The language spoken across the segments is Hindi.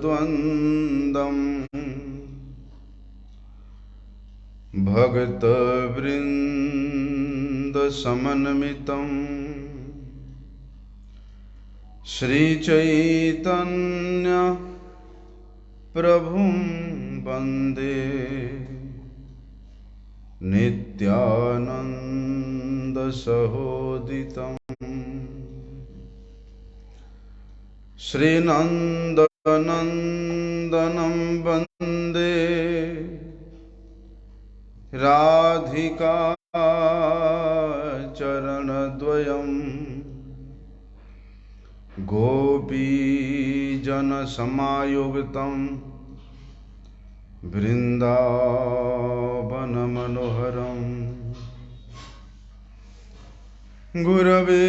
द्वन्द्वम् भक्तवृन्दसमन्वितं श्रीचैतन्य प्रभुं वन्दे नित्यानन्दसहोदितं श्रीनन्दनन्दनं वन्दे राधिका चरणद्वयं गोपीजनसमायुक्तं वृन्दावनमनोहरं गुरवे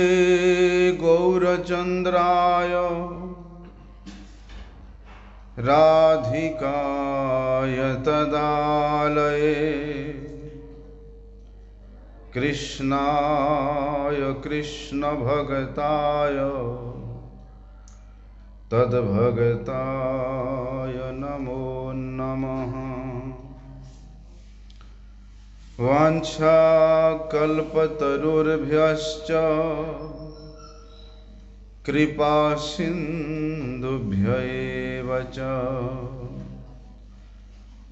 गौरचन्द्राय राधिकाय तदालये कृष्णाय कृष्णभगताय तद्भगताय नमो नमः। वाञ्छाकल्पतरुर्भ्यश्च कृपा सिन्धुभ्य एव च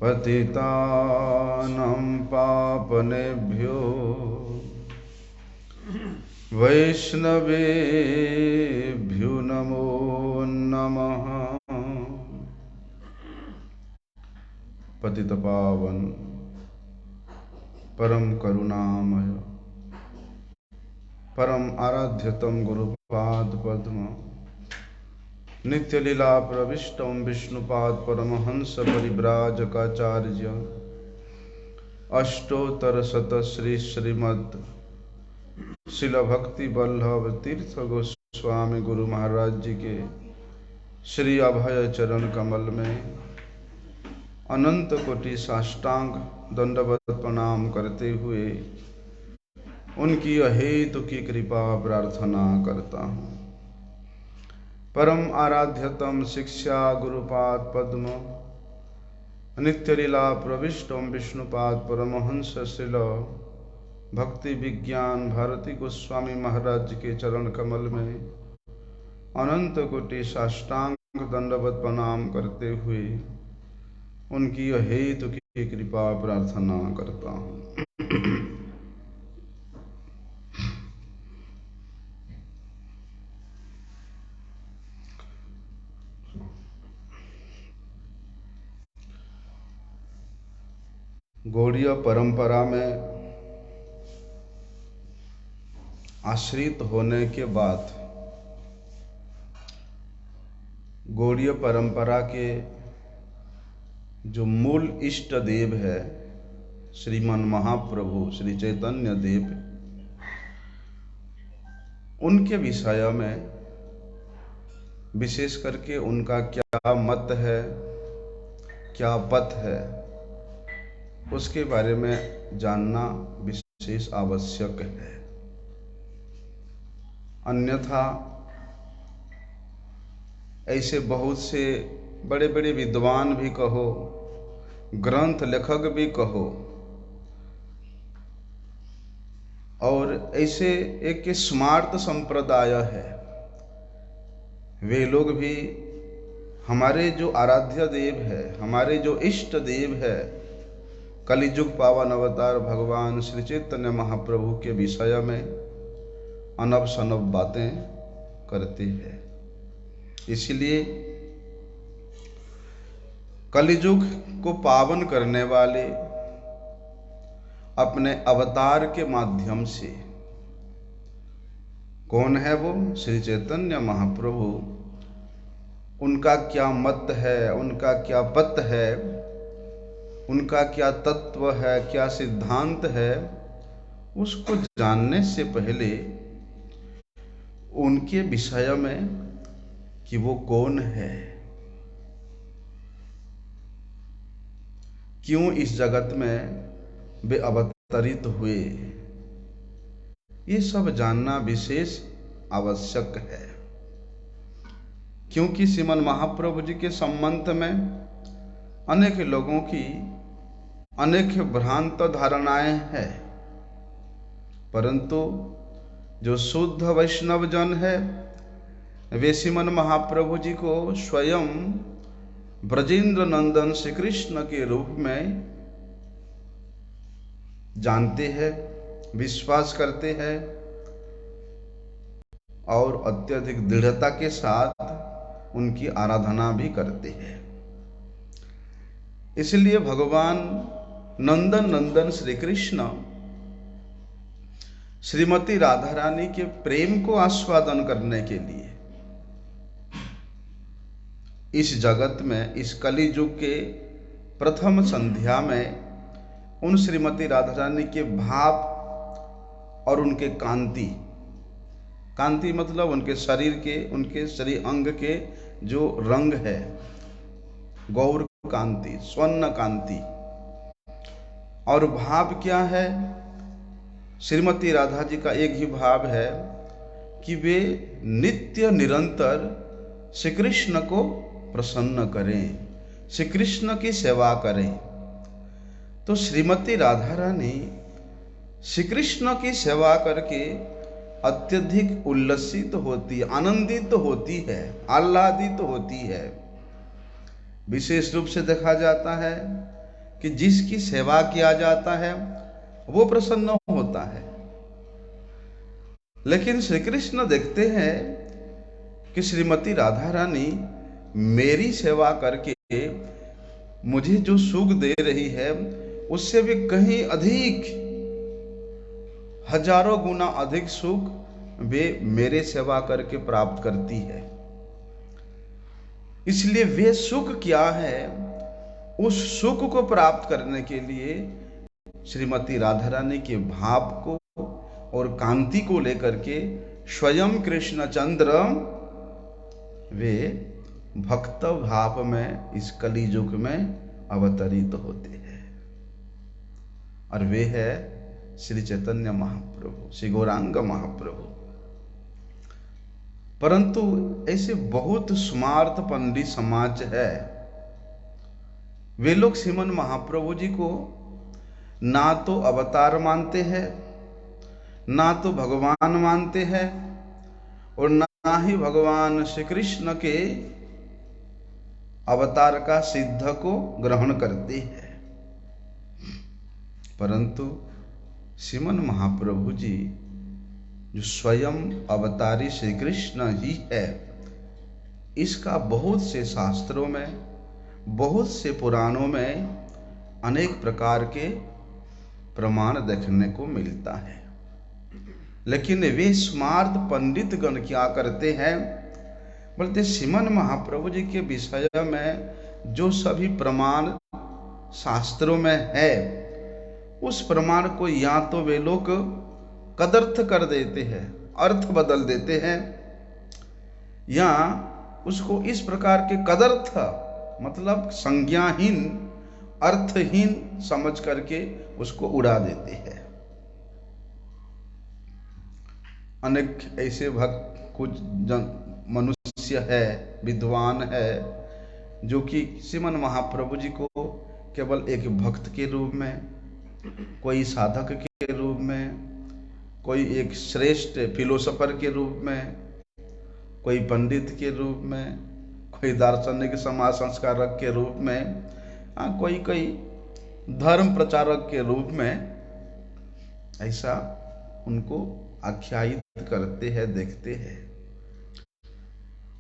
पतितानां पावनेभ्यो वैष्णवेभ्यो नमो नमः। पतितपावन परम करुणामय परम आराध्यतम गुरुपाद पद्म नित्य लीला प्रविष्टम विष्णुपाद परमहंस परिव्राजकाचार्य अष्टोत्तर शत श्री श्रीमद् शिल भक्ति वल्लभ तीर्थ गोस्वामी गुरु महाराज जी के श्री अभय चरण कमल में अनंत कोटि साष्टांग दंडवत प्रणाम करते हुए उनकी अहेतु की कृपा प्रार्थना करता हूँ। परम आराध्यतम शिक्षा गुरुपाद पद्म नित्य लीला प्रविष्टम विष्णुपाद परमहंस शिल भक्ति विज्ञान भारती गोस्वामी महाराज के चरण कमल में अनंत कोटि साष्टांग दंडवत प्रणाम करते हुए उनकी अहेतु की कृपा प्रार्थना करता हूँ। गौड़ीय परंपरा में आश्रित होने के बाद गौड़ीय परंपरा के जो मूल इष्ट देव है श्रीमन महाप्रभु श्री चैतन्य देव, उनके विषय में विशेष करके उनका क्या मत है, क्या पथ है, उसके बारे में जानना विशेष आवश्यक है। अन्यथा ऐसे बहुत से बड़े बड़े विद्वान भी कहो, ग्रंथ लेखक भी कहो, और ऐसे एक स्मार्त संप्रदाय है, वे लोग भी हमारे जो आराध्य देव है, हमारे जो इष्ट देव है, कलिजुग पावन अवतार भगवान श्री चैतन्य महाप्रभु के विषय में अनब शनब बातें करते हैं। इसलिए कलिजुग को पावन करने वाले अपने अवतार के माध्यम से, कौन है वो? श्री चैतन्य महाप्रभु। उनका क्या मत है, उनका क्या पथ है, उनका क्या तत्व है, क्या सिद्धांत है, उसको जानने से पहले उनके विषय में कि वो कौन है, क्यों इस जगत में वे अवतरित हुए, ये सब जानना विशेष आवश्यक है। क्योंकि श्रीमन महाप्रभु जी के संबंध में अनेक लोगों की अनेक भ्रांत धारणाएं हैं, परंतु जो शुद्ध वैष्णव जन है वे श्रीमन महाप्रभु जी को स्वयं ब्रजेंद्र नंदन श्री कृष्ण के रूप में जानते हैं, विश्वास करते हैं और अत्यधिक दृढ़ता के साथ उनकी आराधना भी करते हैं। इसलिए भगवान नंदन नंदन श्री कृष्ण श्रीमती राधा रानी के प्रेम को आस्वादन करने के लिए इस जगत में, इस कली युग के प्रथम संध्या में उन श्रीमती राधा रानी के भाव और उनके कांति, कांति मतलब उनके शरीर के, उनके शरीर अंग के जो रंग है, गौर कांति, स्वर्ण कांति, और भाव क्या है? श्रीमती राधा जी का एक ही भाव है कि वे नित्य निरंतर श्री कृष्ण को प्रसन्न करें, श्री कृष्ण की सेवा करें। तो श्रीमती राधा रानी श्री कृष्ण की सेवा करके अत्यधिक उल्लसित होती, आनंदित होती है, आह्लादित होती है। विशेष रूप से देखा जाता है कि जिसकी सेवा किया जाता है वो प्रसन्न होता है। लेकिन श्री कृष्ण देखते हैं कि श्रीमती राधा रानी मेरी सेवा करके मुझे जो सुख दे रही है उससे भी कहीं अधिक, हजारों गुना अधिक सुख वे मेरे सेवा करके प्राप्त करती है। इसलिए वे सुख क्या है, उस सुख को प्राप्त करने के लिए श्रीमती राधा रानी के भाव को और कांति को लेकर के स्वयं कृष्णचंद्र वे भक्त भाव में इस कली युग में अवतरित होते हैं, और वे है श्री चैतन्य महाप्रभु, श्री गौरांग महाप्रभु। परंतु ऐसे बहुत स्मार्त पंडित समाज है, वे लोग श्रीमन महाप्रभु जी को ना तो अवतार मानते हैं, ना तो भगवान मानते हैं, और ना ही भगवान श्री कृष्ण के अवतार का सिद्ध को ग्रहण करते हैं। परंतु श्रीमन महाप्रभु जी जो स्वयं अवतारी श्री कृष्ण ही है, इसका बहुत से शास्त्रों में, बहुत से पुराणों में अनेक प्रकार के प्रमाण देखने को मिलता है। लेकिन वे स्मार्त पंडित गण क्या करते हैं, बोलते श्रीमन महाप्रभु जी के विषय में जो सभी प्रमाण शास्त्रों में है, उस प्रमाण को या तो वे लोग कदर्थ कर देते हैं, अर्थ बदल देते हैं, या उसको इस प्रकार के कदर्थ मतलब संज्ञाहीन, अर्थहीन समझ करके उसको उड़ा देते हैं। अनेक ऐसे भक्त, कुछ मनुष्य है, विद्वान है, जो कि श्रीमन महाप्रभु जी को केवल एक भक्त के रूप में, कोई साधक के रूप में, कोई एक श्रेष्ठ फिलोसोफर के रूप में, कोई पंडित के रूप में, कोई दार्शनिक समाज संस्कारक के रूप में, कोई कोई धर्म प्रचारक के रूप में, ऐसा उनको आख्यायित करते हैं, देखते हैं।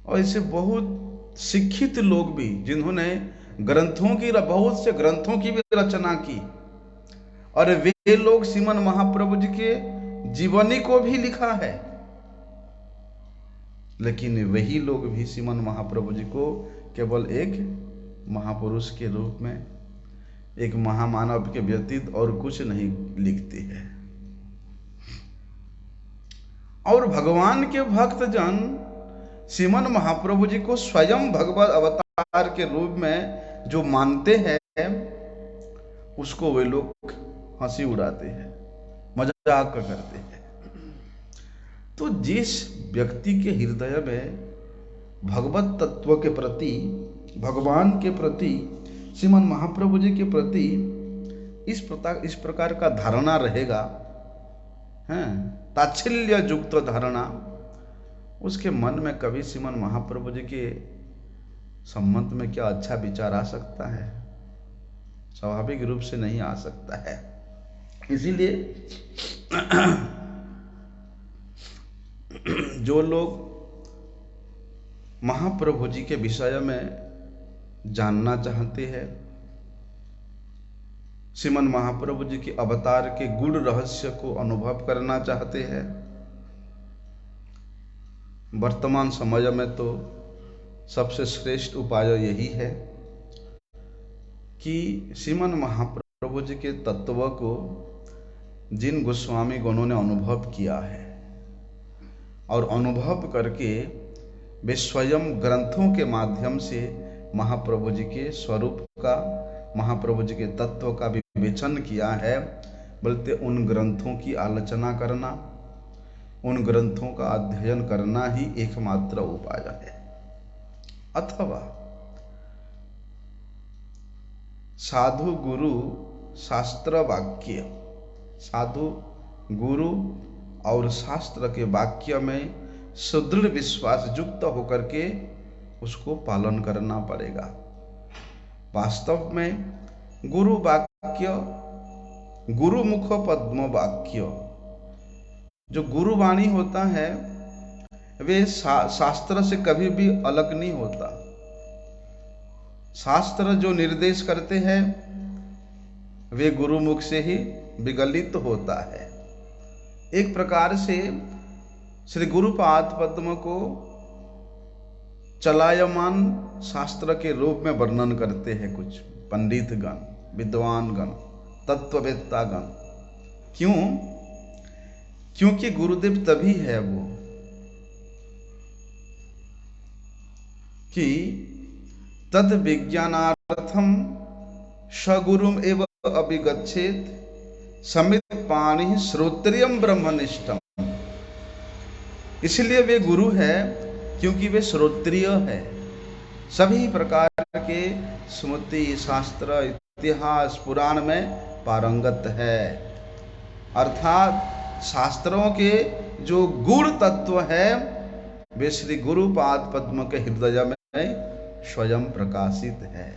और ऐसे बहुत शिक्षित लोग भी, जिन्होंने ग्रंथों की, बहुत से ग्रंथों की भी रचना की, और वे लोग श्रीमन महाप्रभु जी के जीवनी को भी लिखा है, लेकिन वही लोग भी श्रीमन महाप्रभु जी को केवल एक महापुरुष के रूप में, एक महामानव के व्यतीत और कुछ नहीं लिखते हैं। और भगवान के भक्त जन श्रीमन महाप्रभु जी को स्वयं भगवत अवतार के रूप में जो मानते हैं, उसको वे लोग हंसी उड़ाते हैं, मजाक करते हैं। तो जिस व्यक्ति के हृदय में भगवत तत्व के प्रति, भगवान के प्रति, श्रीमन महाप्रभु जी के प्रति इस प्रकार का धारणा रहेगा, हैं, ताच्छल्य युक्त धारणा, उसके मन में कभी श्रीमन महाप्रभु जी के संबंध में क्या अच्छा विचार आ सकता है? स्वाभाविक रूप से नहीं आ सकता है। इसीलिए जो लोग महाप्रभु जी के विषय में जानना चाहते हैं, श्रीमन महाप्रभु जी के अवतार के गूढ़ रहस्य को अनुभव करना चाहते हैं, वर्तमान समय में तो सबसे श्रेष्ठ उपाय यही है कि श्रीमन महाप्रभु जी के तत्व को जिन गोस्वामी गणों ने अनुभव किया है और अनुभव करके वे स्वयं ग्रंथों के माध्यम से महाप्रभु जी के स्वरूप का, महाप्रभु जी के तत्व का विवेचन किया है, बोलते उन ग्रंथों की आलोचना करना, उन ग्रंथों का अध्ययन करना ही एकमात्र उपाय है। अथवा साधु गुरु शास्त्र वाक्य, साधु गुरु और शास्त्र के वाक्य में सुदृढ़ विश्वास युक्त होकर के उसको पालन करना पड़ेगा। वास्तव में गुरु वाक्य, गुरुमुख पद्म वाक्य, जो गुरुवाणी होता है वे शास्त्र से कभी भी अलग नहीं होता। शास्त्र जो निर्देश करते हैं वे गुरुमुख से ही विगलित होता है। एक प्रकार से श्री गुरुपाद पद्म को चलायमान शास्त्र के रूप में वर्णन करते हैं कुछ पंडित गण, विद्वान गण, तत्ववेत्ता गण। क्यों? क्योंकि गुरुदेव तभी है वो कि तद विज्ञानार्थम सगुरुम एव अभिगच्छेत समित पाणि श्रोत्रियम ब्रह्मनिष्ठम। इसलिए वे गुरु है क्योंकि वे श्रोत्रिय है, सभी प्रकार के स्मृति, शास्त्र, इतिहास, पुराण में पारंगत है। अर्थात शास्त्रों के जो गुण तत्व है वे श्री गुरुपाद पद्म के हृदय में स्वयं प्रकाशित है।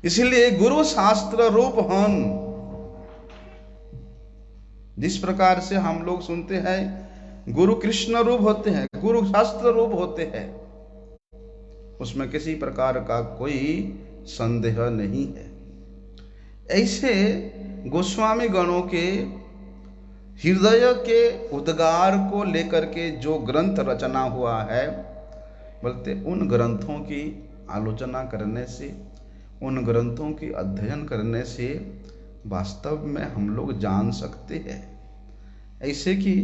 इसलिए गुरु शास्त्र रूप हन। जिस प्रकार से हम लोग सुनते हैं गुरु कृष्ण रूप होते हैं, गुरु शास्त्र रूप होते हैं, उसमें किसी प्रकार का कोई संदेह नहीं है। ऐसे गोस्वामी गणों के हृदय के उद्गार को लेकर के जो ग्रंथ रचना हुआ है, बोलते उन ग्रंथों की आलोचना करने से, उन ग्रंथों की अध्ययन करने से वास्तव में हम लोग जान सकते हैं। ऐसे कि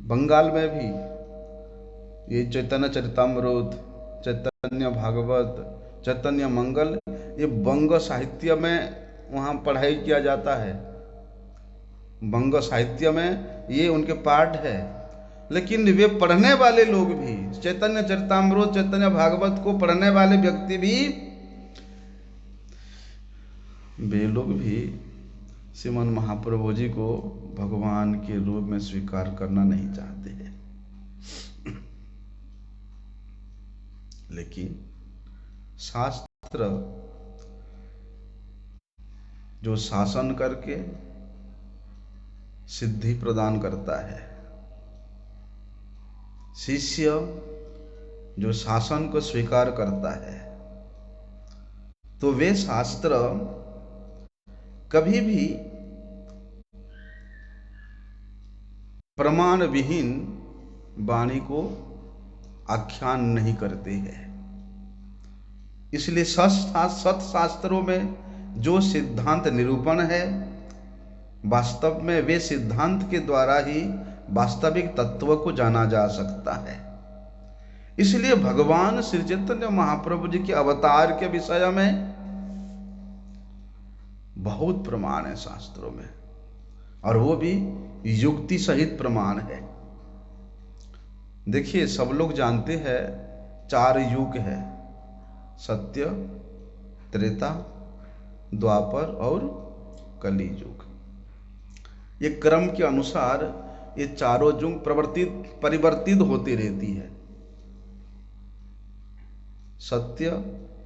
बंगाल में भी ये चैतन्य चरितामृत, चैतन्य भागवत, चैतन्य मंगल, ये बंग साहित्य में वहाँ पढ़ाई किया जाता है। बंग साहित्य में ये उनके पाठ है। लेकिन वे पढ़ने वाले लोग भी, चैतन्य चरितामृत, चैतन्य भागवत को पढ़ने वाले व्यक्ति भी, वे लोग भी श्रीमन महाप्रभु जी को भगवान के रूप में स्वीकार करना नहीं चाहते हैं। लेकिन शास्त्र जो शासन करके सिद्धि प्रदान करता है, शिष्य जो शासन को स्वीकार करता है, तो वे शास्त्र कभी भी प्रमाण विहीन वाणी को आख्यान नहीं करते हैं। इसलिए सत शास्त्रों में जो सिद्धांत निरूपण है, वास्तव में वे सिद्धांत के द्वारा ही वास्तविक तत्व को जाना जा सकता है। इसलिए भगवान श्री चैतन्य महाप्रभु जी के अवतार के विषय में बहुत प्रमाण है शास्त्रों में, और वो भी युक्ति सहित प्रमाण है। देखिए, सब लोग जानते हैं 4 युग है, सत्य, त्रेता, द्वापर और कली युग। ये क्रम के अनुसार ये चारों युग परिवर्तित होती रहती है। सत्य,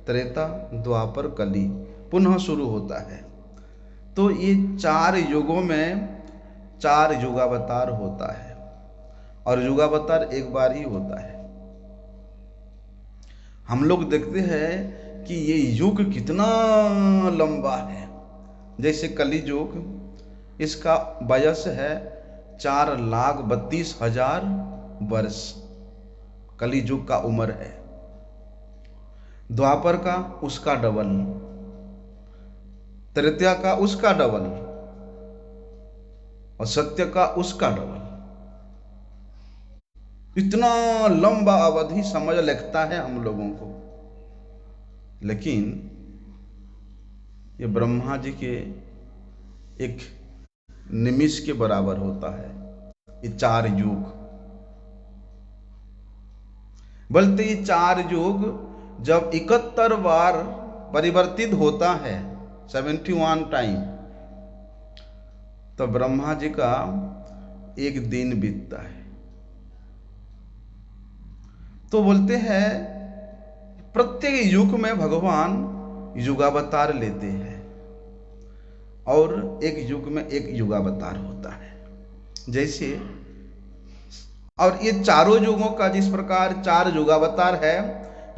त्रेता, द्वापर, कली पुनः शुरू होता है। तो ये 4 युगों में 4 युगावतार होता है, और युगावतार एक बार ही होता है। हम लोग देखते हैं कि ये युग कितना लंबा है। जैसे कली युग, इसका वयस है 4,32,000 वर्ष, कली युग का उम्र है। द्वापर का उसका डबल, तृतीया का उसका डबल, और सत्य का उसका डबल। इतना लंबा अवधि समझ लगता है हम लोगों को, लेकिन ये ब्रह्मा जी के एक निमिष के बराबर होता है ये 4 युग। बोलते ये 4 युग जब 71 बार परिवर्तित होता है, 71 टाइम, तो ब्रह्मा जी का एक दिन बीतता है। तो बोलते हैं प्रत्येक युग में भगवान युगावतार लेते हैं, और एक युग में एक युगावतार होता है। जैसे, और ये चारों युगों का जिस प्रकार 4 युगावतार है,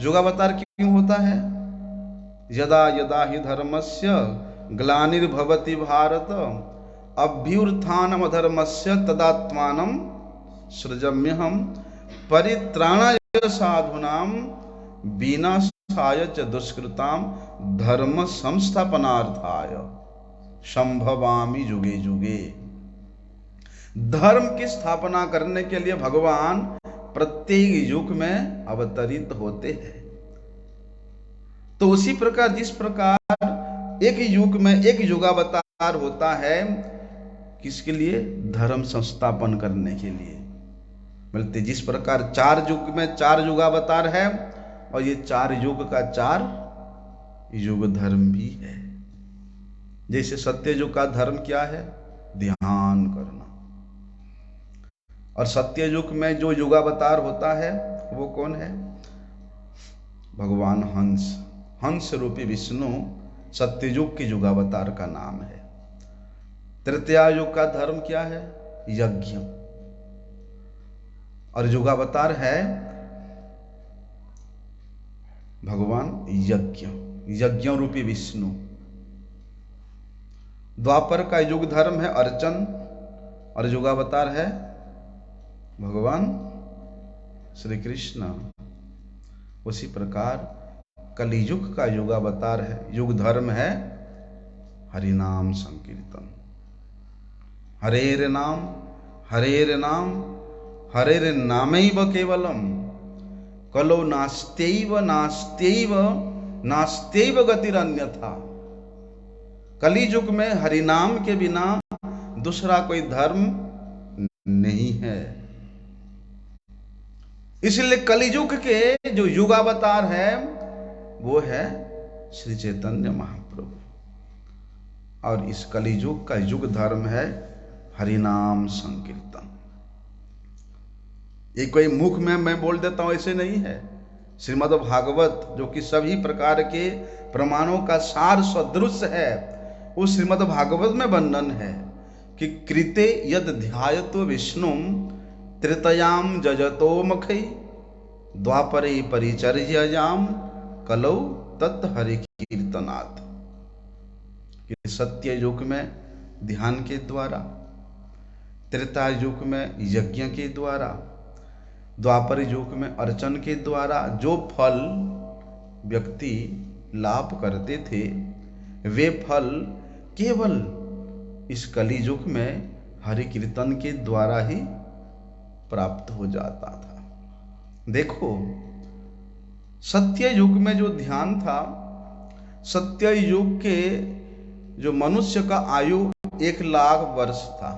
युगावतार क्यों होता है? यदा यदा हि धर्मस्य ग्लानिर्भवति भारत अभ्युत्थानम अधर्मस्य तदात्मानं सृजाम्यहम् परित्राणाय साधूनां विनाशाय च दुष्कृतां धर्म संस्थापनार्थाय संभवामि युगे युगे। धर्म की स्थापना करने के लिए भगवान प्रत्येक युग में अवतरित होते हैं। तो उसी प्रकार जिस प्रकार एक युग में एक युगावतार होता है, किसके लिए? धर्म संस्थापन करने के लिए। बोलते जिस प्रकार 4 युग में 4 युगावतार है, और ये 4 युग का 4 युग धर्म भी है। जैसे सत्य युग का धर्म क्या है? ध्यान करना। और सत्य युग में जो युगावतार होता है वो कौन है? भगवान हंस, हंस रूपी विष्णु सत्ययुग के युगावतार का नाम है। तृतीया युग का धर्म क्या है? यज्ञ। और युगावतार है भगवान यज्ञ, यज्ञ रूपी विष्णु। द्वापर का युग धर्म है अर्चन, और युगावतार है भगवान श्री कृष्ण। उसी प्रकार कलियुग का युगावतार है, युग धर्म है हरिनाम संकीर्तन। हरेर नाम हरेर नाम हरेर नामैव केवलम कलो नास्त्यैव नास्त्यैव नास्त्यैव गतिरन्यथा। कलियुग में हरिनाम के बिना दूसरा कोई धर्म नहीं है। इसलिए कलियुग के जो युगावतार है वो है श्री चैतन्य महाप्रभु, और इस कलियुग का युग धर्म है हरिनाम संकीर्तन। ये कोई मुख में मैं बोल देता हूं ऐसे नहीं है। श्रीमद् भागवत जो कि सभी प्रकार के प्रमाणों का सार सदृश है, उस श्रीमद् भागवत में वर्णन है कि कृते यद ध्यायतो विष्णुम त्रेतयाम जजतो मखै द्वापरे परिचर्यायाम कलौ तत् हरि कीर्तनात्। कि सत्य युग में ध्यान के द्वारा, त्रेता युग में यज्ञ के द्वारा, द्वापर युग में अर्चन के द्वारा जो फल व्यक्ति लाभ करते थे, वे फल केवल इस कली युग में हरि कीर्तन के द्वारा ही प्राप्त हो जाता था। देखो, सत्य युग में जो ध्यान था, सत्य युग के जो मनुष्य का आयु 1,00,000 वर्ष था,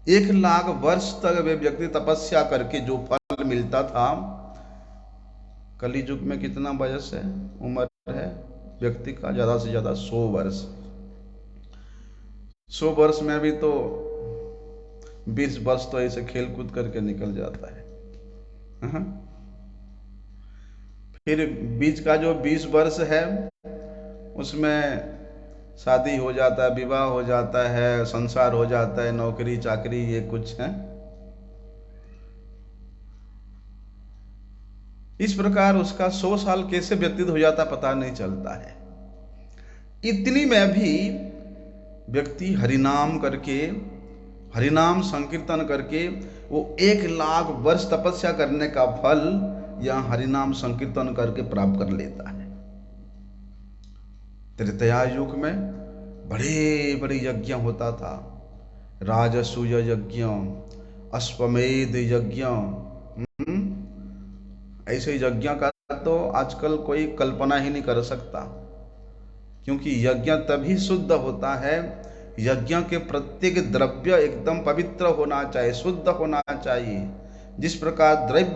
1,00,000 वर्ष तक वे व्यक्ति तपस्या करके जो फल मिलता था, कली युग में कितना वयस है, उम्र है व्यक्ति का? ज्यादा से ज्यादा 100 वर्ष। 100 वर्ष में भी तो 20 वर्ष तो ऐसे खेल कूद करके निकल जाता है। फिर बीच का जो 20 वर्ष है उसमें शादी हो जाता है, विवाह हो जाता है, संसार हो जाता है, नौकरी चाकरी ये कुछ है। इस प्रकार उसका 100 साल कैसे व्यतीत हो जाता पता नहीं चलता है। इतनी में भी व्यक्ति हरिनाम करके, हरिनाम संकीर्तन करके वो 1,00,000 वर्ष तपस्या करने का फल यहां हरिनाम संकीर्तन करके प्राप्त कर लेता है। त्रेतया युग में बड़े बड़े यज्ञ होता था, राजसूय यज्ञ, अश्वमेध यज्ञ। ऐसे यज्ञ का तो आजकल कोई कल्पना ही नहीं कर सकता, क्योंकि यज्ञ तभी शुद्ध होता है, यज्ञ के प्रत्येक द्रव्य एकदम पवित्र होना चाहिए, शुद्ध होना चाहिए। जिस प्रकार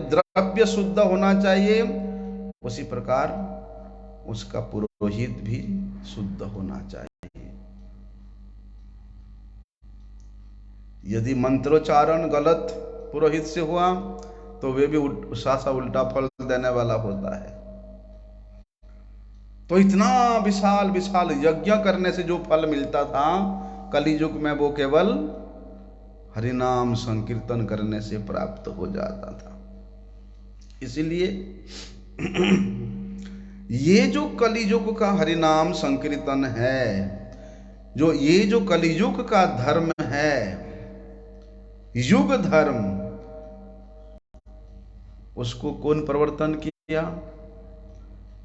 द्रव्य शुद्ध होना चाहिए, उसी प्रकार उसका पुरोहित भी शुद्ध होना चाहिए। यदि मंत्रोच्चारण गलत पुरोहित से हुआ तो वे भी उल्टा फल देने वाला होता है। तो इतना विशाल विशाल यज्ञ करने से जो फल मिलता था कली युग में, वो केवल हरिनाम संकीर्तन करने से प्राप्त हो जाता था। इसीलिए ये जो कलियुग का हरिनाम संकीर्तन है, जो ये जो कलियुग का धर्म है, युग धर्म, उसको कौन प्रवर्तन किया?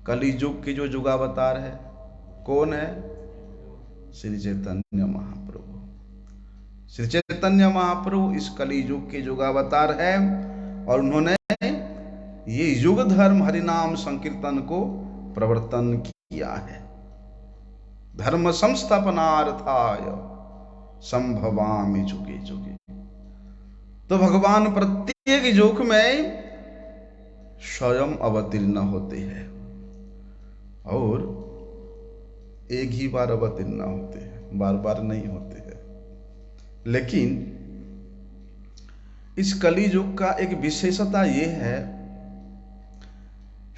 कलियुग के जो युगावतार है, कौन है? श्री चैतन्य महाप्रभु। श्री चैतन्य महाप्रभु इस कलियुग के युगावतार है और उन्होंने ये युग धर्म हरिनाम संकीर्तन को प्रवर्तन किया है। धर्म संस्थापनार्थाय संभवामि जुगे जुगे। तो भगवान प्रत्येक युग में स्वयं अवतीर्ण होते हैं और एक ही बार अवतीर्ण होते हैं, बार बार नहीं होते हैं। लेकिन इस कली युग का एक विशेषता ये है,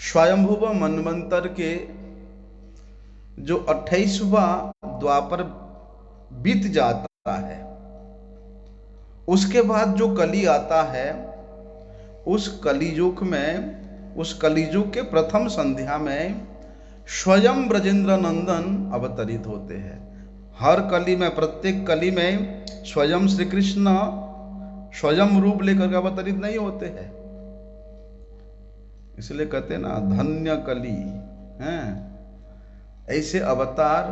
स्वयंभुव मनवंतर के जो 28वां द्वापर बीत जाता है, उसके बाद जो कली आता है, उस कलियुग में, उस कलियुग के प्रथम संध्या में स्वयं ब्रजेंद्र नंदन अवतरित होते हैं। हर कली में, प्रत्येक कली में स्वयं श्री कृष्ण स्वयं रूप लेकर अवतरित नहीं होते हैं। इसलिए कहते हैं ना, धन्य कली हैं। ऐसे अवतार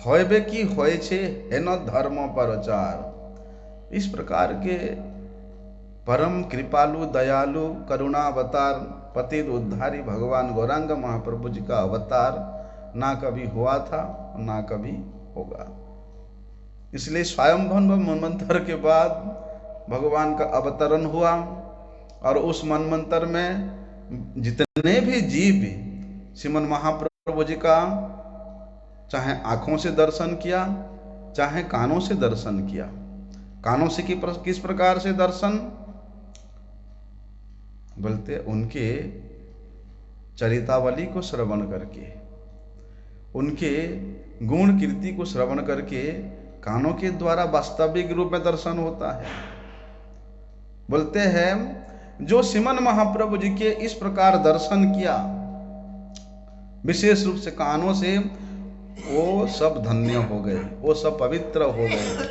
होबे की होय छे है न धर्म प्रचार। इस प्रकार के परम कृपालु दयालु करुणावतार पतित उद्धारी भगवान गौरांग महाप्रभु जी का अवतार ना कभी हुआ था ना कभी होगा। इसलिए स्वयंभव मनवंतर के बाद भगवान का अवतरण हुआ और उस मनवंतर में जितने भी जीव श्रीमन महाप्रभु जी का चाहे आंखों से दर्शन किया, चाहे कानों से दर्शन किया। कानों से किस प्रकार से दर्शन? बोलते उनके चरितावली को श्रवण करके, उनके गुण कीर्ति को श्रवण करके कानों के द्वारा वास्तविक रूप में दर्शन होता है। बोलते हैं जो श्रीमन महाप्रभु जी के इस प्रकार दर्शन किया विशेष रूप से कानों से, वो सब धन्य हो गए, वो सब पवित्र हो गए,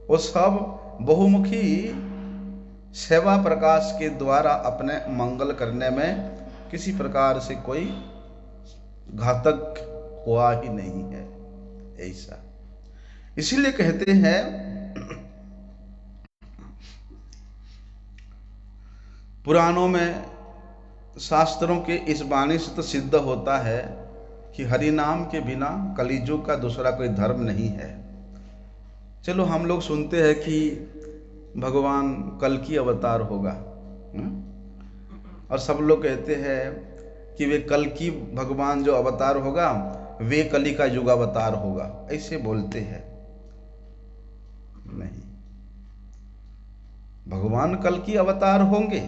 वो सब बहुमुखी सेवा प्रकाश के द्वारा अपने मंगल करने में किसी प्रकार से कोई घातक हुआ ही नहीं है। ऐसा इसीलिए कहते हैं पुराणों में, शास्त्रों के इस वाणी से तो सिद्ध होता है कि हरि नाम के बिना कलियुग का दूसरा कोई धर्म नहीं है। चलो हम लोग सुनते हैं कि भगवान कल की अवतार होगा। और सब लोग कहते हैं कि वे कल की भगवान जो अवतार होगा वे कली का युग अवतार होगा, ऐसे बोलते हैं। नहीं, भगवान कल की अवतार होंगे।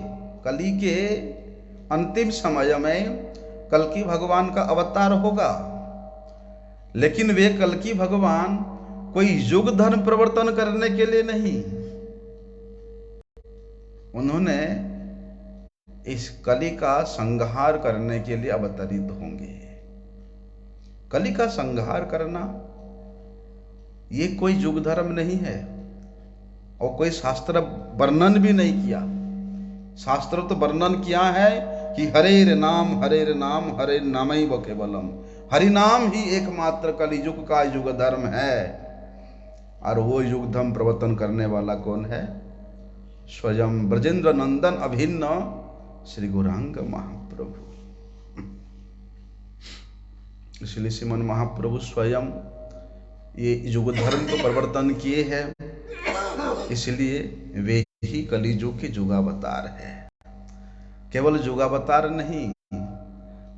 कली के अंतिम समय में कल की भगवान का अवतार होगा, लेकिन वे कल की भगवान कोई युग धर्म प्रवर्तन करने के लिए नहीं, उन्होंने इस कली का संहार करने के लिए अवतरित होंगे। कली का संहार करना ये कोई युग धर्म नहीं है और कोई शास्त्र वर्णन भी नहीं किया। शास्त्र तो वर्णन किया है कि हरे नाम हरे नामैव केवलम, हरि नाम ही एकमात्र कलियुग का युग धर्म है। और वो युग धर्म प्रवर्तन करने वाला कौन है? स्वयं ब्रजेंद्र नंदन अभिन्न श्री गौरांग महाप्रभु। इसलिए श्रीमन महाप्रभु स्वयं ये युग धर्म को प्रवर्तन किए हैं, इसलिए वे ही कलियुग के युगावतार है। केवल युगावतार नहीं,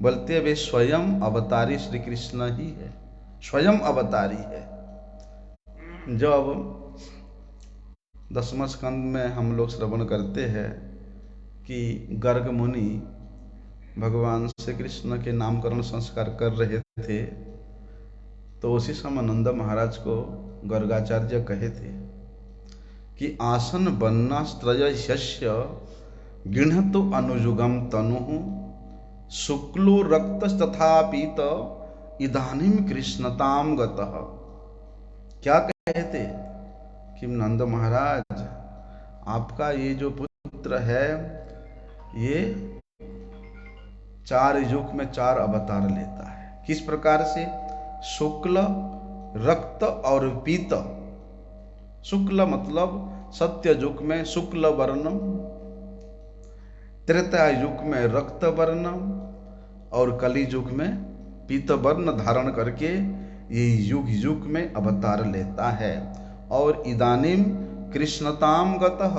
बोलते वे स्वयं अवतारी श्री कृष्ण ही है, स्वयं अवतारी है। जब 10वें स्कंद में हम लोग श्रवण करते हैं कि गर्ग मुनि भगवान श्री कृष्ण के नामकरण संस्कार कर रहे थे, तो उसी समय नंद महाराज को गर्गाचार्य कहे थे कि आसन बन्नास्त्रय शस्य गृह्णतु अनुयुगम तनु शुक्लो रक्त तथा पीत इदानीम कृष्णताम गतः। क्या कहते कि नंद महाराज, आपका ये जो पुत्र है ये 4 युग में 4 अवतार लेता है। किस प्रकार से? शुक्ल, रक्त और पीत। शुक्ल मतलब सत्य युग में शुक्ल वर्ण, त्रेता युग में रक्त वर्ण और कली युग में पीत वर्ण धारण करके ये युग युग में अवतार लेता है। और इदानीम कृष्णताम गतः,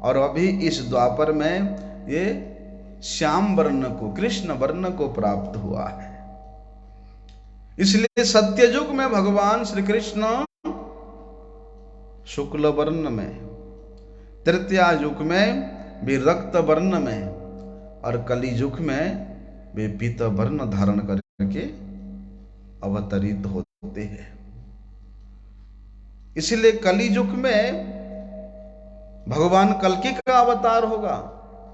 और अभी इस द्वापर में ये श्याम वर्ण को, कृष्ण वर्ण को प्राप्त हुआ है। इसलिए सत्य युग में भगवान श्री कृष्ण शुक्ल वर्ण में, तृतीया युग में भी रक्त वर्ण में, और कली युग में वे पीत वर्ण धारण करके अवतरित होते हैं। इसलिए कली युग में भगवान कल्कि का अवतार होगा,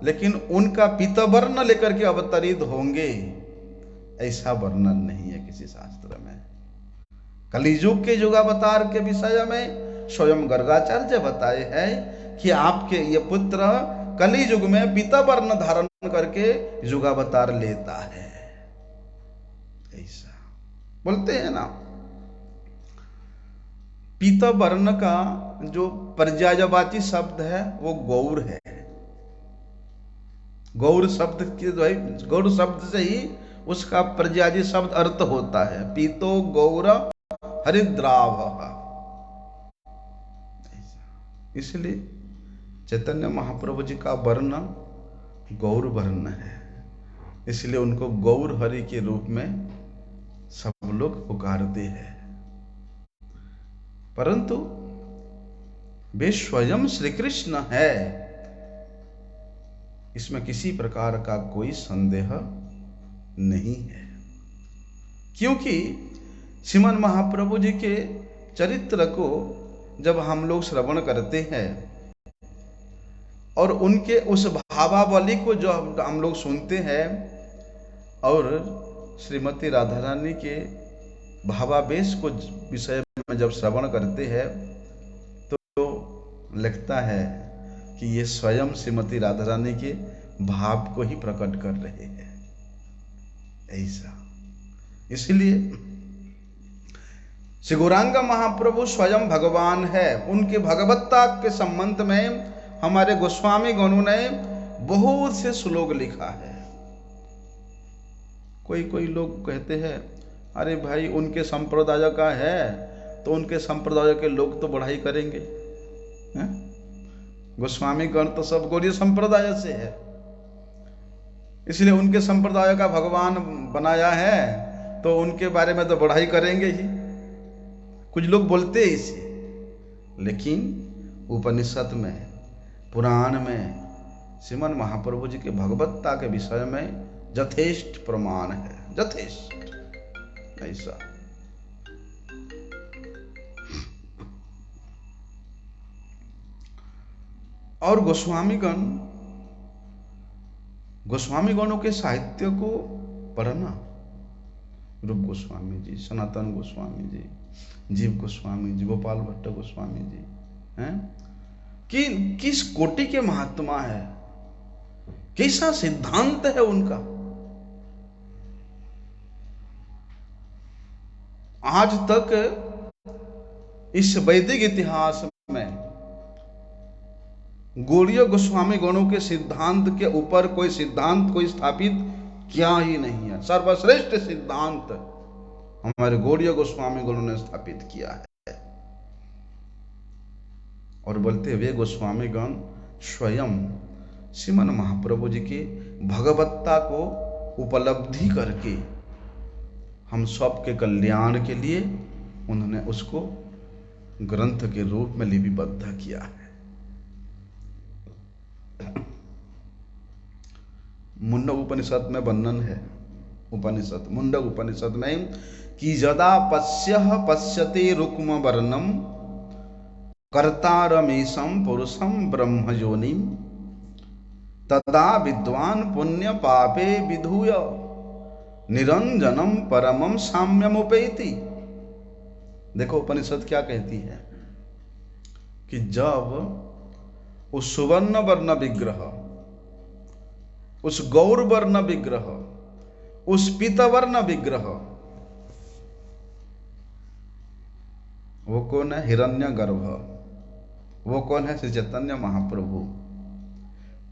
लेकिन उनका पीत वर्ण लेकर के अवतरित होंगे, ऐसा वर्णन नहीं है किसी शास्त्र में। कलियुग के युगावतार के विषय में स्वयं गर्गाचार्य बताए हैं कि आपके ये पुत्र कली युग में पीत वर्ण धारण करके युगावतार लेता है, ऐसा बोलते हैं ना। पीत वर्ण का जो पर्यायवाची शब्द है वो गौर है। गौर शब्द के जो है, गौर शब्द से ही उसका पर्यायी शब्द अर्थ होता है, पीतो गौर हरिद्राव। इसलिए चैतन्य महाप्रभु जी का वर्ण गौर वर्ण है, इसलिए उनको गौर हरि के रूप में सब लोग पुकारते हैं। परंतु वे स्वयं श्री कृष्ण है, इसमें किसी प्रकार का कोई संदेह नहीं है। क्योंकि श्रीमन महाप्रभु जी के चरित्र को जब हम लोग श्रवण करते हैं और उनके उस भावावली को जो हम लोग सुनते हैं और श्रीमती राधा रानी के भावावेश को विषय में जब श्रवण करते हैं तो लगता है कि ये स्वयं श्रीमती राधा रानी के भाव को ही प्रकट कर रहे हैं, ऐसा। इसलिए श्री गौरांग महाप्रभु स्वयं भगवान है। उनके भगवत्ता के संबंध में हमारे गोस्वामी गणों ने बहुत से श्लोक लिखा है। कोई लोग कहते हैं अरे भाई उनके संप्रदाय का है तो उनके संप्रदाय के लोग तो बढ़ाई करेंगे, गोस्वामी गण तो सब गौड़ीय संप्रदाय से है, इसलिए उनके संप्रदाय का भगवान बनाया है तो उनके बारे में तो बढ़ाई करेंगे ही। कुछ लोग बोलते हैं इसे, लेकिन उपनिषद में, पुराण में श्रीमन महाप्रभु जी के भगवत्ता के विषय में यथेष्ट प्रमाण है, यथेष्ट। ऐसा और गोस्वामी गणों के साहित्य को पढ़ना, रूप गोस्वामी जी, सनातन गोस्वामी जी, जीव गोस्वामी जी, गोपाल भट्ट गोस्वामी जी हैं, कि किस कोटि के महात्मा है, कैसा सिद्धांत है उनका। आज तक इस वैदिक इतिहास में गौड़ीय गोस्वामी गणों के सिद्धांत के ऊपर कोई सिद्धांत कोई स्थापित किया ही नहीं है। सर्वश्रेष्ठ सिद्धांत हमारे गौड़ीय गोस्वामी गणों ने स्थापित किया है। और बोलते वे गोस्वामी गण स्वयं श्रीमन महाप्रभु जी के भगवत्ता को उपलब्धि करके हम सब के कल्याण के लिए उन्होंने उसको ग्रंथ के रूप में लिपिबद्ध किया है। मुंडक उपनिषद में वर्णन है, उपनिषद मुंडक उपनिषद में कि यदा पश्यते रुक्म वर्णम कर्तारमीशं पुरुषं ब्रह्मयोनिं तदा विद्वान पुण्य पापे विधूय निरंजनम परमम साम्यमुपैति। देखो उपनिषद क्या कहती है कि जब उस सुवर्ण वर्ण विग्रह, उस गौर वर्ण विग्रह, उस पीतवर्ण विग्रह, वो कौन है? हिरण्यगर्भ। वो कौन है? श्री चैतन्य महाप्रभु।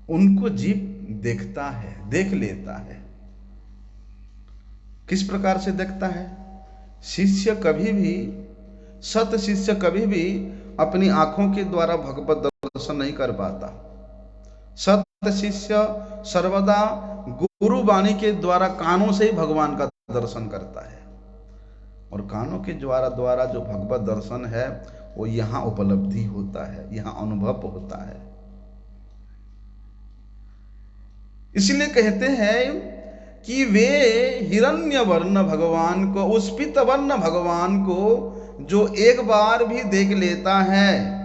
उनको जीव देखता है, देख लेता है। किस प्रकार से देखता है? शिष्य कभी भी, सत शिष्य कभी भी अपनी आंखों के द्वारा भगवत दर्शन नहीं कर पाता। सत शिष्य सर्वदा गुरु वाणी के द्वारा कानों से ही भगवान का दर्शन करता है, और कानों के द्वारा जो भगवत दर्शन है वो यहाँ उपलब्धि होता है, यहाँ अनुभव होता है। इसलिए कहते हैं कि वे हिरण्य वर्ण भगवान को, उस पीत वर्ण भगवान को जो एक बार भी देख लेता है,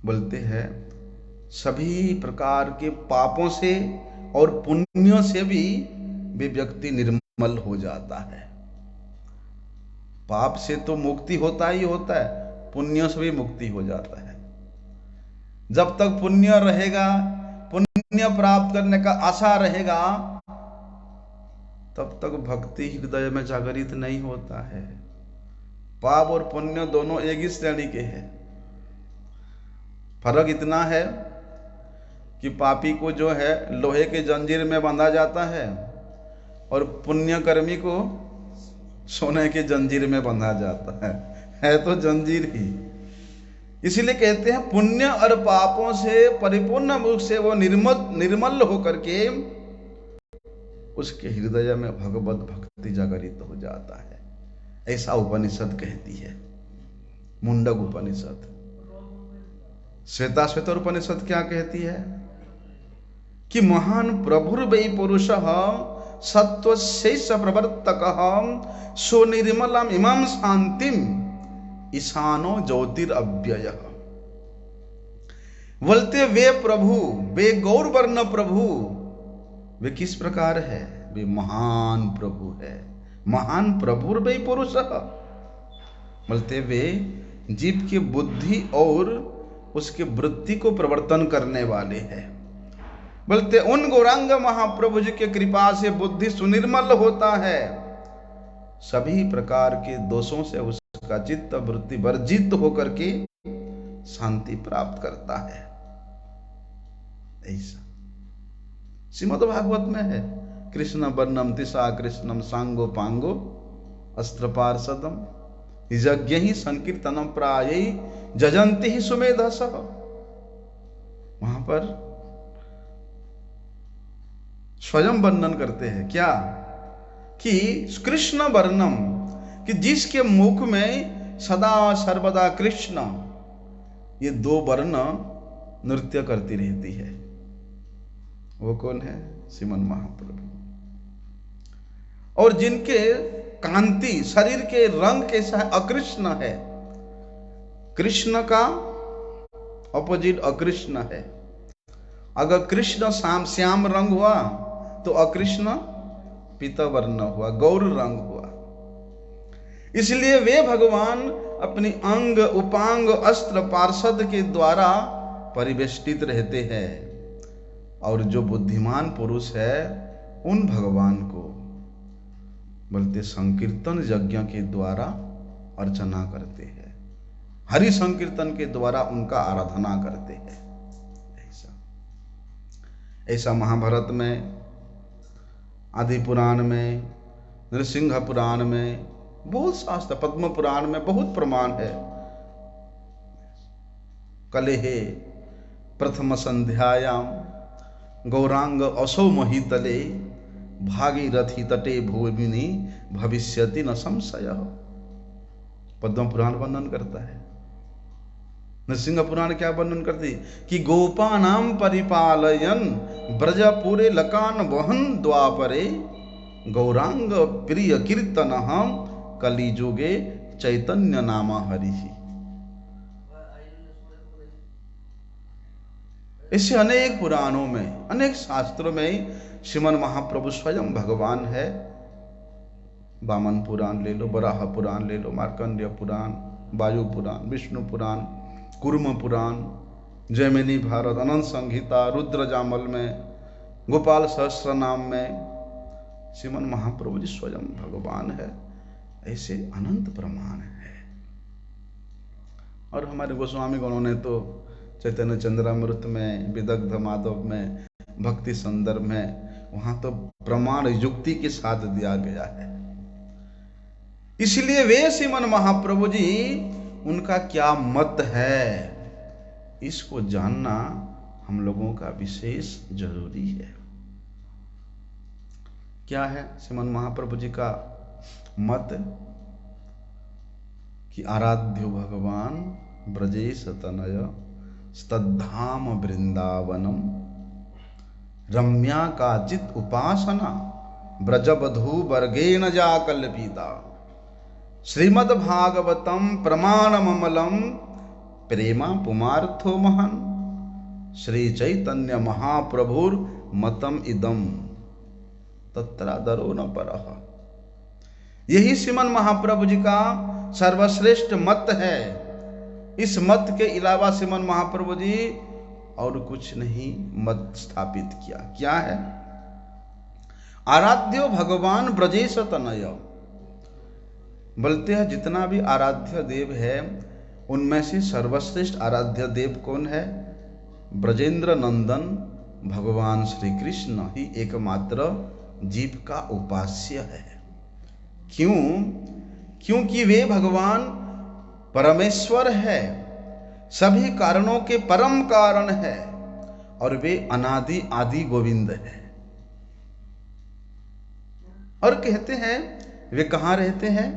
बोलते हैं सभी प्रकार के पापों से और पुण्यों से भी वे व्यक्ति निर्मल हो जाता है। पाप से तो मुक्ति होता ही होता है, पुण्यों से भी मुक्ति हो जाता है। जब तक पुण्य रहेगा, पुण्य प्राप्त करने का आशा रहेगा, तब तक भक्ति हृदय में जागृत नहीं होता है। पाप और पुण्य दोनों एक ही श्रेणी के हैं। फर्क इतना है कि पापी को जो है लोहे के जंजीर में बांधा जाता है और पुण्यकर्मी को सोने के जंजीर में बांधा जाता है तो जंजीर ही। इसीलिए कहते हैं पुण्य और पापों से परिपूर्ण रूप से वो निर्मल होकर के उसके हृदय में भगवत भक्ति जागृत हो जाता है। ऐसा उपनिषद कहती है, मुंडक उपनिषद। श्वेताश्वतर उपनिषद क्या कहती है कि महान प्रभुर्वै पुरुषः सत्वशेष प्रवर्तकः सो निर्मलम इमं शांतिम ईशानो ज्योतिरव्ययः। बोलते वे प्रभु, वे गौर वर्ण प्रभु, वे किस प्रकार है? वे महान प्रभु है। महान प्रभुर्वै पुरुषः, बोलते वे जीव की बुद्धि और उसके वृत्ति को प्रवर्तन करने वाले हैं। बोलते उन गौरांग महाप्रभु जी के कृपा से बुद्धि सुनिर्मल होता है, सभी प्रकार के दोषों से उसका चित्त वृत्ति वर्जित होकर के शांति प्राप्त करता है। ऐसा श्रीमद् भागवत में है, कृष्ण वर्णम तिसा कृष्णम सांगो पांगो अस्त्र पार्षदम यज्ञ ही संकीर्तनम प्राय जजंती ही सुमेधस। वहां पर स्वयं वर्णन करते हैं क्या कि कृष्ण वर्णम, कि जिसके मुख में सदा सर्वदा कृष्ण, ये दो वर्ण नृत्य करती रहती है, वो कौन है? श्रीमन महाप्रभु। और जिनके कांति शरीर के रंग कैसा है? अकृष्ण है। कृष्ण का ऑपोजिट अकृष्ण है। अगर कृष्ण श्याम रंग हुआ तो अकृष्ण पीतवर्ण हुआ, गौर रंग हुआ। इसलिए वे भगवान अपनी अंग उपांग अस्त्र पार्षद के द्वारा परिवेष्टित रहते हैं। और जो बुद्धिमान पुरुष है उन भगवान को बोलते संकीर्तन यज्ञ के द्वारा अर्चना करते हैं, हरि संकीर्तन के द्वारा उनका आराधना करते हैं। ऐसा महाभारत में, आदि पुराण में, नृसिंह पुराण में बहुत शास्त्र, पद्म पुराण में बहुत प्रमाण है। कलेहे प्रथम संध्यायाम गौरांग असौ महितले भागीरथी तटे भूमिनी भविष्यति न संशय। पद्म पुराण वर्णन करता है। नृसिंह पुराण क्या वर्णन करती कि गोपानाम परिपालयन ब्रजपुरे लकान वहन द्वापरे गौरांग प्रिय कीर्तन हम कलिजुगे चैतन्य नामा हरि। इससे अनेक पुराणों में, अनेक शास्त्रों में श्रीमन महाप्रभु स्वयं भगवान है। वामन पुराण ले लो, वराह पुराण ले लो, मार्कंडेय पुराण, वायु पुराण, विष्णु पुराण, कुर्म पुराण, जैमिनी भारत, अनंत संहिता, रुद्र जामल में, गोपाल सहस्त्र नाम में श्रीमन महाप्रभु जी स्वयं भगवान है। ऐसे अनंत प्रमाण है। और हमारे गोस्वामी गणों ने तो चैतन्य चंद्रामृत में, विदग्ध माधव में, भक्ति संदर्भ में, वहां तो प्रमाण युक्ति के साथ दिया गया है। इसलिए वे श्रीमन महाप्रभु जी, उनका क्या मत है, इसको जानना हम लोगों का विशेष जरूरी है। क्या है श्रीमन महाप्रभु जी का मत? कि आराध्यो भगवान ब्रजेश तनय स्तद्धाम वृंदावनम रम्या काचित उपासना ब्रजबधू वर्गेण जा कल्पिता श्रीमद् भागवतम प्रमाणममलम प्रेमा पुमार्थो महान श्री चैतन्य महाप्रभुर मतम इदम तत्रादरो न परः। यही श्रीमन महाप्रभु जी का सर्वश्रेष्ठ मत है। इस मत के अलावा श्रीमन महाप्रभु जी और कुछ नहीं मत स्थापित किया। क्या है? आराध्यो भगवान ब्रजेश तनय। बोलते हैं जितना भी आराध्य देव है उनमें से सर्वश्रेष्ठ आराध्य देव कौन है? ब्रजेंद्र नंदन भगवान श्री कृष्ण ही एकमात्र जीव का उपास्य है। क्यों? क्योंकि वे भगवान परमेश्वर है, सभी कारणों के परम कारण है, और वे अनादि आदि गोविंद है। और कहते हैं वे कहाँ रहते हैं?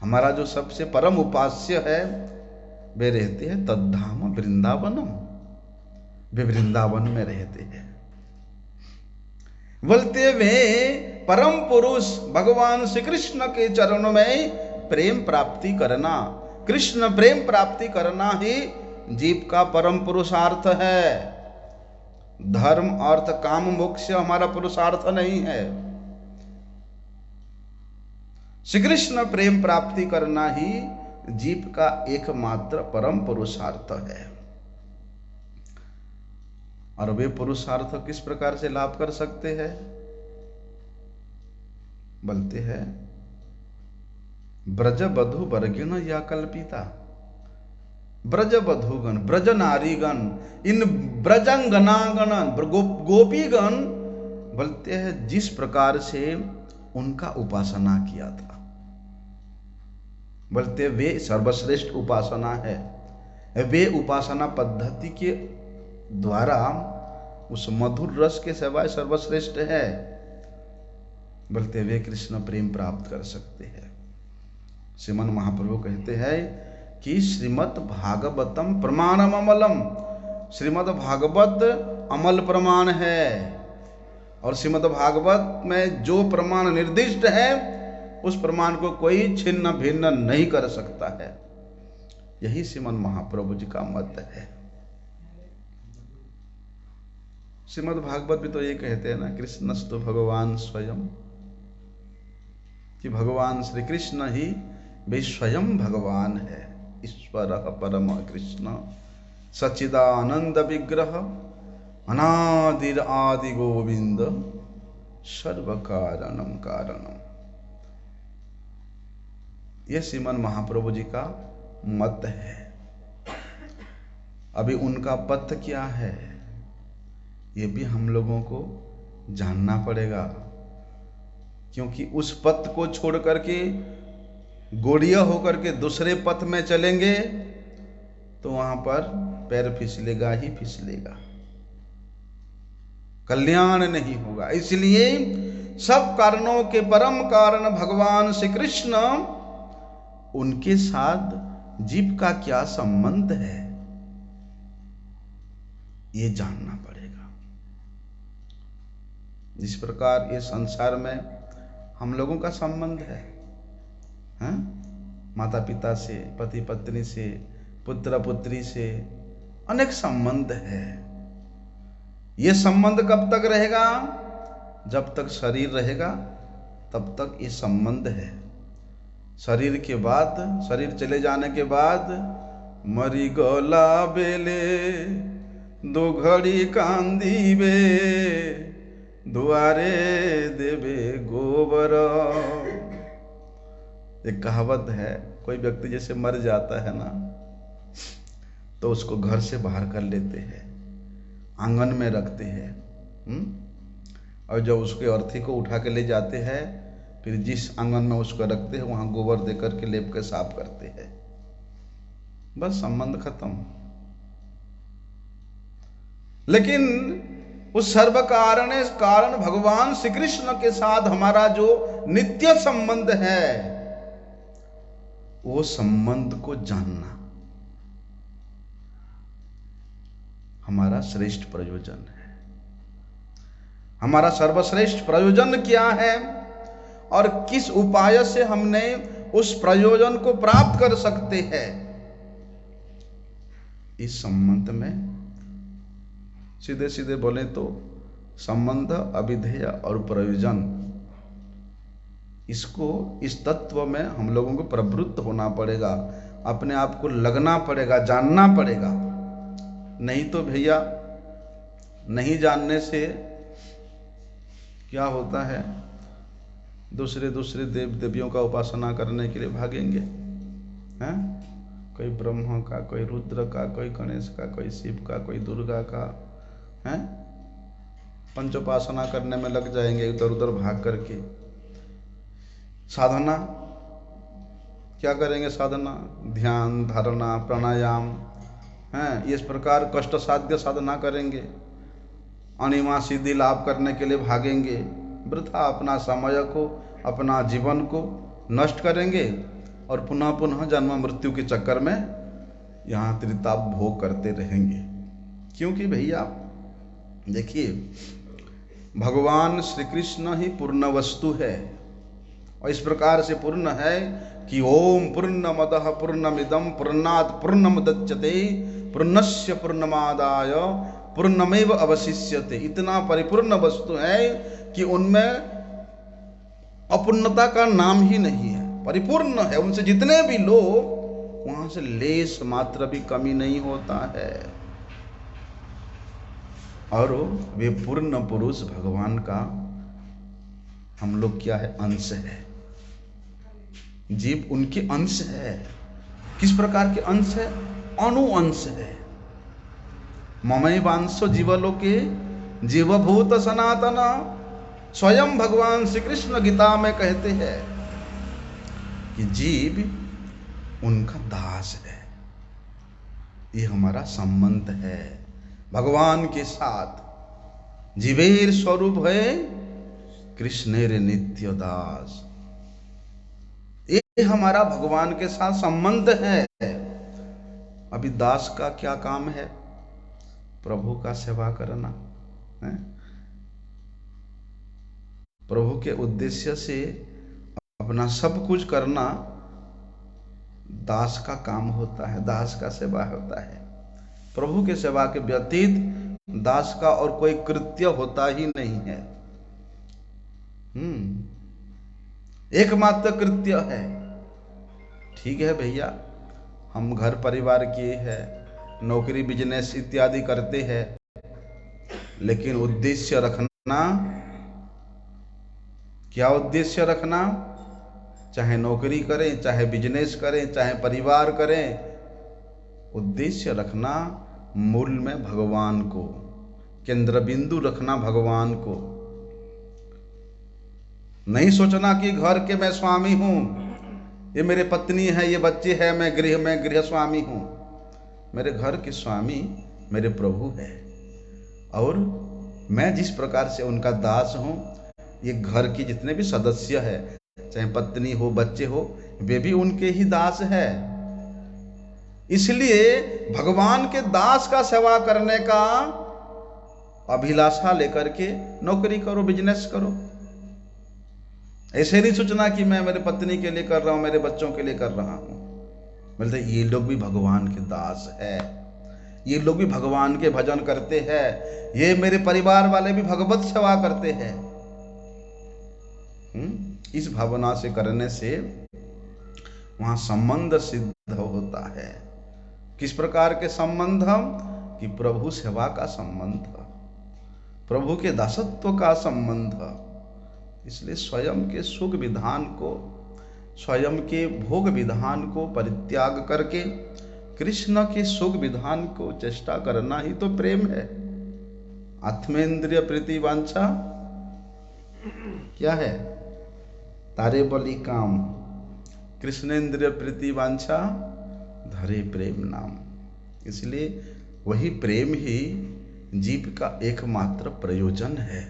हमारा जो सबसे परम उपास्य है वे रहते हैं तद्धाम वृंदावनम। वे वृंदावन में रहते हैं। बोलते वे परम पुरुष भगवान श्री कृष्ण के चरणों में प्रेम प्राप्ति करना, कृष्ण प्रेम प्राप्ति करना ही जीव का परम पुरुषार्थ है। धर्म अर्थ काम मोक्ष हमारा पुरुषार्थ नहीं है। श्री कृष्ण प्रेम प्राप्ति करना ही जीव का एकमात्र परम पुरुषार्थ है। और वे पुरुषार्थ किस प्रकार से लाभ कर सकते हैं? बोलते हैं ब्रज बधु वर्गिण या कल्पिता। ब्रज बधुगण, ब्रज नारीगण, इन ब्रजंगनागण, गोपीगण बोलते हैं जिस प्रकार से उनका उपासना किया था, बोलते वे सर्वश्रेष्ठ उपासना है, वे उपासना पद्धति के द्वारा उस मधुर रस के सिवाय सर्वश्रेष्ठ है। बोलते वे कृष्ण प्रेम प्राप्त कर सकते हैं। श्रीमन महाप्रभु कहते हैं कि श्रीमद् भागवतम प्रमाणम अमलम, श्रीमद् भागवत अमल प्रमाण है, और श्रीमद् भागवत में जो प्रमाण निर्दिष्ट है उस प्रमाण को कोई छिन्न भिन्न नहीं कर सकता है। यही श्रीमन महाप्रभु जी का मत है। श्रीमद् भागवत भी तो ये कहते हैं ना, कृष्णस्तु भगवान स्वयं, कि भगवान श्री कृष्ण ही वे स्वयं भगवान है। ईश्वर परम कृष्ण सच्चिदानंद विग्रह अनादिर आदि गोविंद सर्व कारणम कारणम। यह श्रीमन महाप्रभु जी का मत है। अभी उनका पथ क्या है ये भी हम लोगों को जानना पड़ेगा, क्योंकि उस पथ को छोड़ करके गोड़िया होकर के दूसरे पथ में चलेंगे तो वहां पर पैर फिसलेगा ही फिसलेगा, कल्याण नहीं होगा। इसलिए सब कारणों के परम कारण भगवान श्री कृष्ण, उनके साथ जीव का क्या संबंध है ये जानना पड़ेगा। जिस प्रकार ये संसार में हम लोगों का संबंध है, माता पिता से, पति पत्नी से, पुत्र पुत्री से, अनेक संबंध है। ये संबंध कब तक रहेगा? जब तक शरीर रहेगा तब तक ये संबंध है। शरीर के बाद, शरीर चले जाने के बाद, मरी गला बेले दो घड़ी कांदीबे दुआरे देवे गोबर। एक कहावत है, कोई व्यक्ति जैसे मर जाता है ना तो उसको घर से बाहर कर लेते हैं, आंगन में रखते हैं, और जब उसके अर्थी को उठा के ले जाते हैं, फिर जिस आंगन में उसको रखते हैं वहां गोबर दे करके लेप के साफ करते हैं। बस संबंध खत्म। लेकिन उस सर्व कारण भगवान श्री कृष्ण के साथ हमारा जो नित्य संबंध है, वो संबंध को जानना हमारा श्रेष्ठ प्रयोजन है। हमारा सर्वश्रेष्ठ प्रयोजन क्या है और किस उपाय से हमने उस प्रयोजन को प्राप्त कर सकते हैं, इस संबंध में सीधे सीधे बोले तो संबंध, अभिधेय और प्रयोजन, इसको, इस तत्व में हम लोगों को प्रवृत्त होना पड़ेगा, अपने आप को लगना पड़ेगा, जानना पड़ेगा। नहीं तो भैया, नहीं जानने से क्या होता है, दूसरे दूसरे देव देवियों का उपासना करने के लिए भागेंगे, हैं? कोई ब्रह्मा का, कोई रुद्र का, कोई गणेश का, कोई शिव का, कोई दुर्गा का, हैं? पंचोपासना करने में लग जाएंगे इधर उधर भाग करके। साधना क्या करेंगे? साधना, ध्यान, धारणा, प्राणायाम, हैं? इस प्रकार कष्ट साध्य साधना करेंगे, अनिमा सिद्धि लाभ करने के लिए भागेंगे, वृथा अपना समय को, अपना जीवन को नष्ट करेंगे और पुनः पुनः जन्म मृत्यु के चक्कर में यहाँ त्रिताप भोग करते रहेंगे। क्योंकि भैया देखिए, भगवान श्री कृष्ण ही पूर्ण वस्तु है, और इस प्रकार से पूर्ण है कि ओम पूर्णमदः पूर्णमिदं पूर्णात् पूर्णमुदच्यते पूर्णस्य पूर्णमादाय पूर्णमेव अवशिष्यते। इतना परिपूर्ण वस्तु है कि उनमें अपूर्णता का नाम ही नहीं है, परिपूर्ण है। उनसे जितने भी लो वहां से लेस मात्र भी कमी नहीं होता है। और वे पूर्ण पुरुष भगवान का हम लोग क्या है? अंश है। जीव उनके अंश है। किस प्रकार के अंश है? अणु अंश है। ममैवांशो जीवलोके जीवभूत सनातन। स्वयं भगवान श्री कृष्ण गीता में कहते हैं कि जीव उनका दास है। ये हमारा संबंध है भगवान के साथ। जीवेर स्वरूप है कृष्णेर नित्य दास। ये हमारा भगवान के साथ संबंध है। अभी दास का क्या काम है? प्रभु का सेवा करना है। प्रभु के उद्देश्य से अपना सब कुछ करना दास का काम होता है, दास का सेवा होता है। प्रभु के सेवा के व्यतीत दास का और कोई कृत्य होता ही नहीं है। एकमात्र कृत्य है। ठीक है भैया, हम घर परिवार किए हैं, नौकरी बिजनेस इत्यादि करते हैं, लेकिन उद्देश्य रखना, क्या उद्देश्य रखना? चाहे नौकरी करें, चाहे बिजनेस करें, चाहे परिवार करें, उद्देश्य रखना मूल में भगवान को, केंद्र बिंदु रखना भगवान को। नहीं सोचना कि घर के मैं स्वामी हूं, ये मेरे पत्नी है, ये बच्चे हैं, मैं गृह स्वामी हूं। मेरे घर के स्वामी मेरे प्रभु है, और मैं जिस प्रकार से उनका दास हूं, ये घर के जितने भी सदस्य है, चाहे पत्नी हो, बच्चे हो, वे भी उनके ही दास है। इसलिए भगवान के दास का सेवा करने का अभिलाषा लेकर के नौकरी करो, बिजनेस करो। ऐसे नहीं सोचना कि मैं मेरे पत्नी के लिए कर रहा हूं, मेरे बच्चों के लिए कर रहा हूं। बोलते ये लोग भी भगवान के दास है, ये लोग भी भगवान के भजन करते हैं, ये मेरे परिवार वाले भी भगवत सेवा करते हैं। इस भावना से करने से वहां संबंध सिद्ध होता है। किस प्रकार के संबंध? कि प्रभु सेवा का संबंध, प्रभु के दासत्व का संबंध। इसलिए स्वयं के सुख विधान को, स्वयं के भोग विधान को परित्याग करके कृष्ण के सुख विधान को चेष्टा करना ही तो प्रेम है। आत्मेंद्रिय प्रीति वांछा क्या है? तारे बलि काम, कृष्णेंद्रिय प्रीति वांछा धरे प्रेम नाम। इसलिए वही प्रेम ही जीव का एकमात्र प्रयोजन है।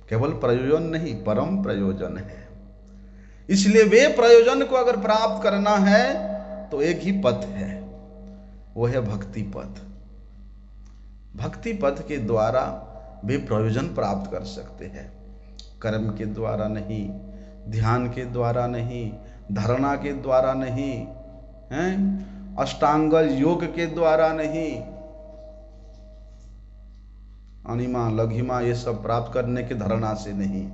केवल प्रयोजन नहीं, परम प्रयोजन है। इसलिए वे प्रयोजन को अगर प्राप्त करना है तो एक ही पथ है, वो है भक्ति पथ। भक्ति पथ के द्वारा वे प्रयोजन प्राप्त कर सकते हैं। कर्म के द्वारा नहीं, ध्यान के द्वारा नहीं, धारणा के द्वारा नहीं, हैं, अष्टांग योग के द्वारा नहीं, अनिमा लघिमा ये सब प्राप्त करने के धारणा से नहीं।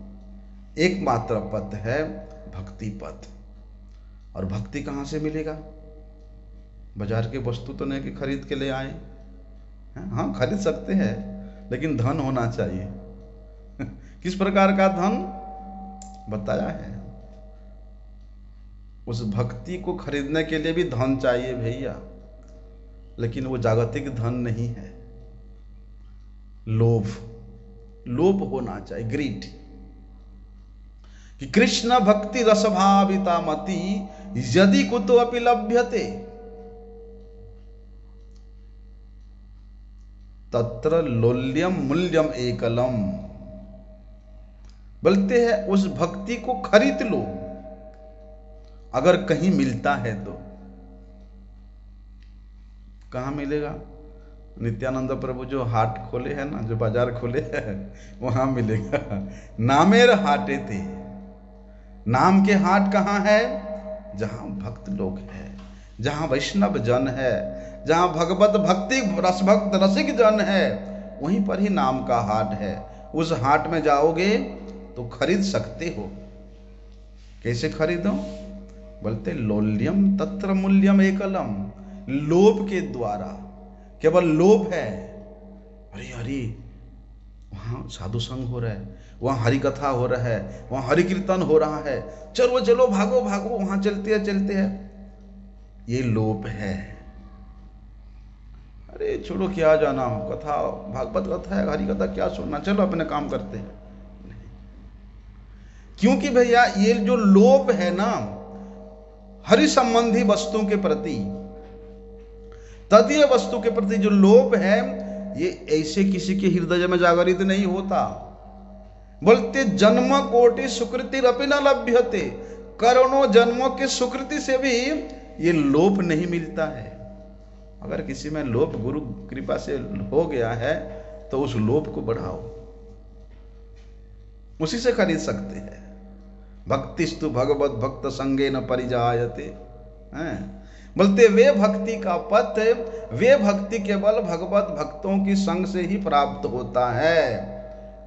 एकमात्र पथ है भक्ति पथ। और भक्ति कहाँ से मिलेगा? बाजार के वस्तु तो नहीं कि खरीद के ले आए, हाँ खरीद सकते हैं, लेकिन धन होना चाहिए। किस प्रकार का धन बताया है? उस भक्ति को खरीदने के लिए भी धन चाहिए भैया, लेकिन वो जागतिक धन नहीं है। लोभ होना चाहिए, ग्रीड। कि कृष्ण भक्ति रसभाविता मति यदि कुतो अपि लभ्यते तत्र लोल्यम मूल्यम एकलम। बोलते हैं उस भक्ति को खरीद लो, अगर कहीं मिलता है तो। कहाँ मिलेगा? नित्यानंद प्रभु जो हाट खोले हैं ना, जो बाजार खोले हैं, वहां मिलेगा। नामेर हाटे थे। नाम के हाट कहाँ है? जहां भक्त लोग हैं, जहां वैष्णव जन है, जहां भगवत भक्ति रसभक्त रसिक जन है, वहीं पर ही नाम का हाट है। उस हाट में जाओगे तो खरीद सकते हो। कैसे खरीदो? बोलते लोल्यम तत्र मूल्यम एकलम। लोभ के द्वारा, केवल लोभ है। अरे अरे वहां साधु संग हो रहा है, वहां हरि कथा हो रहा है, वहां हरि कीर्तन हो रहा है, चलो चलो भागो भागो, वहां चलते हैं। ये लोभ है। अरे छोड़ो, क्या जाना, कथा भागवत कथा है, हरि कथा क्या सुनना, चलो अपने काम करते हैं। क्योंकि भैया ये जो लोभ है ना, हरि संबंधी वस्तुओं के प्रति, तदीय वस्तु के प्रति जो लोभ है, ये ऐसे किसी के हृदय में जागरित नहीं होता। बोलते जन्म कोटि सुकृति रपि न लभ्यते, करोड़ों जन्मों के सुकृति से भी ये लोभ नहीं मिलता है। अगर किसी में लोभ गुरु कृपा से हो गया है तो उस लोभ को बढ़ाओ, उसी से खरीद सकते हैं। भक्तिस्तु भगवत भक्त संगे न परिजायते, बोलते वे भक्ति का पथ, वे भक्ति केवल भगवत भक्तों की संग से ही प्राप्त होता है,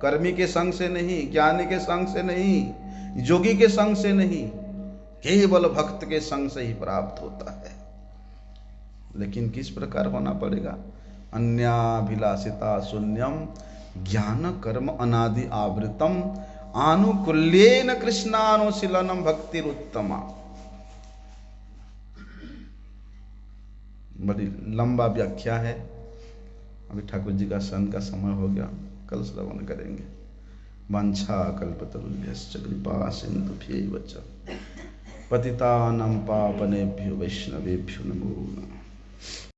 कर्मी के संग से नहीं, ज्ञानी के संग से नहीं, जोगी के संग से नहीं, केवल भक्त के संग से ही प्राप्त होता है। लेकिन किस प्रकार होना पड़ेगा? अन्याभिलाषिता शून्यम ज्ञान कर्म अनादि आवृतम आनुकूल्येन कृष्णानुशीलनम भक्तिरुत्तमा। बड़ी लंबा व्याख्या है। अभी ठाकुर जी का सन का समय हो गया, कल श्रवण करेंगे। वांछा कल्पतरुभ्यश्च कृपा सिन्धुभ्यैव च पतितानां पावनेभ्यो वैष्णवेभ्यो नमो नमः।